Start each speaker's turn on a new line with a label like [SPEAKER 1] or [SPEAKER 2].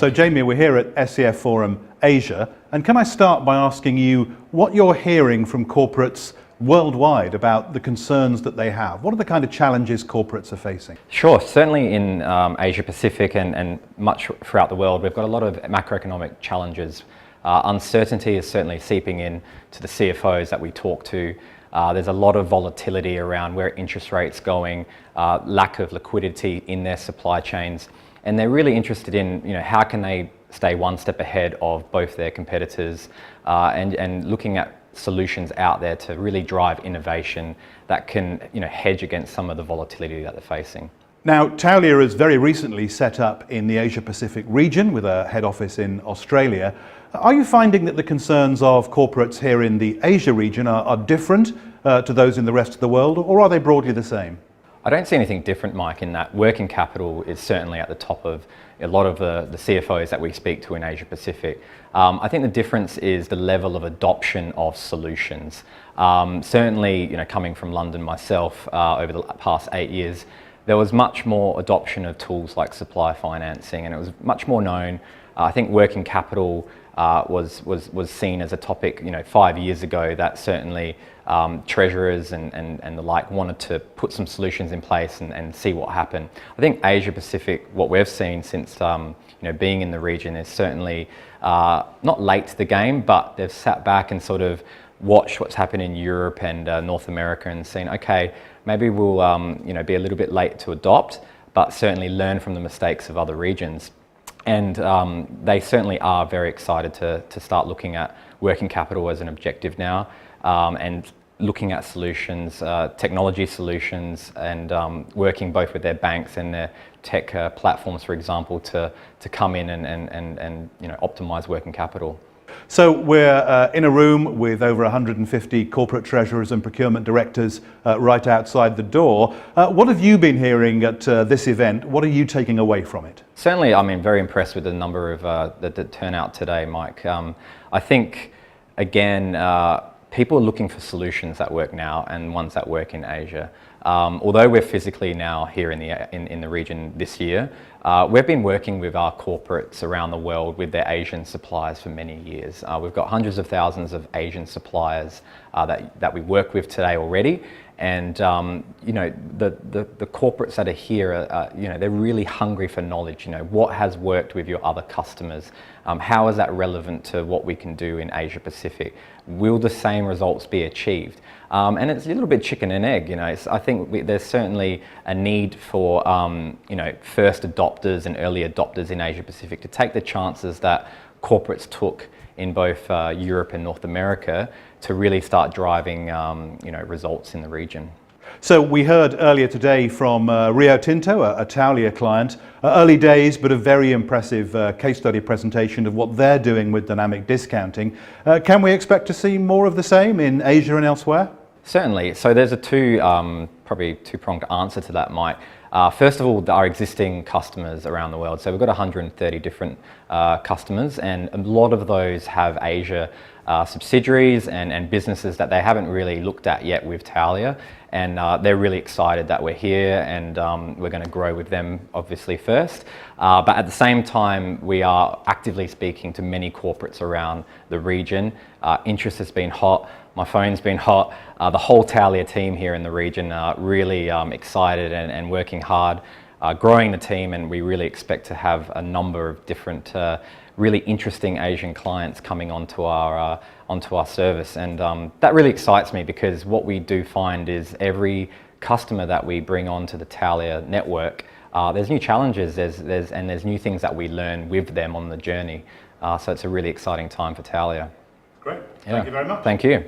[SPEAKER 1] So Jamie, we're here at SCF Forum Asia, and can I start by asking you what you're hearing from corporates worldwide about the concerns that they have? What are the kind of challenges corporates are facing?
[SPEAKER 2] Sure, certainly in Asia Pacific and much throughout the world, we've got a lot of macroeconomic challenges. Uncertainty is certainly seeping in to the CFOs that we talk to. There's a lot of volatility around where interest rates going, lack of liquidity in their supply chains, and they're really interested in how can they stay one step ahead of both their competitors and looking at solutions out there to really drive innovation that can hedge against some of the volatility that they're facing.
[SPEAKER 1] Now, Taulia has very recently set up in the Asia Pacific region with a head office in Australia. Are you finding that the concerns of corporates here in the Asia region are different to those in the rest of the world, or are they broadly the same?
[SPEAKER 2] I don't see anything different, Mike, in that working capital is certainly at the top of a lot of the CFOs that we speak to in Asia Pacific. I think the difference is the level of adoption of solutions. Certainly, coming from London myself over the past 8 years, there was much more adoption of tools like supply financing, and it was much more known. I think working capital was seen as a topic 5 years ago that certainly treasurers and the like wanted to put some solutions in place and see what happened. I think Asia Pacific, what we've seen since being in the region, is certainly not late to the game, but they've sat back and sort of watched what's happened in Europe and North America and seen, okay, maybe we'll be a little bit late to adopt, but certainly learn from the mistakes of other regions. And they certainly are very excited to start looking at working capital as an objective now, and looking at solutions, technology solutions, and working both with their banks and their tech platforms, for example, to come in and optimize working capital.
[SPEAKER 1] So we're in a room with over 150 corporate treasurers and procurement directors right outside the door. What have you been hearing at this event? What are you taking away from it?
[SPEAKER 2] Certainly, I'm very impressed with the number of the turnout today, Mike. I think, again, people are looking for solutions that work now and ones that work in Asia. Although we're physically now here in the region this year, we've been working with our corporates around the world with their Asian suppliers for many years. We've got hundreds of thousands of Asian suppliers that we work with today already, and the corporates that are here, they're really hungry for knowledge. What has worked with your other customers? How is that relevant to what we can do in Asia Pacific? Will the same results be achieved? And it's a little bit chicken and egg. I think there's certainly a need for first adopters and early adopters in Asia Pacific to take the chances that corporates took in both Europe and North America to really start driving results in the region.
[SPEAKER 1] So we heard earlier today from Rio Tinto, a Taulia client, early days but a very impressive case study presentation of what they're doing with dynamic discounting. Can we expect to see more of the same in Asia and elsewhere?
[SPEAKER 2] Certainly. So there's probably two-pronged answer to that, Mike. First of all, our existing customers around the world. So we've got 130 different customers, and a lot of those have Asia subsidiaries and businesses that they haven't really looked at yet with Taulia, and they're really excited that we're here, and we're going to grow with them obviously first. But at the same time, we are actively speaking to many corporates around the region. Interest has been hot. My phone's been hot. The whole Taulia team here in the region are really excited and working hard, growing the team, and we really expect to have a number of different really interesting Asian clients coming onto our service, and that really excites me, because what we do find is every customer that we bring onto the Taulia network, there's new challenges, there's new things that we learn with them on the journey. So it's a really exciting time for Taulia.
[SPEAKER 1] Great. Thank you very much.
[SPEAKER 2] Thank you.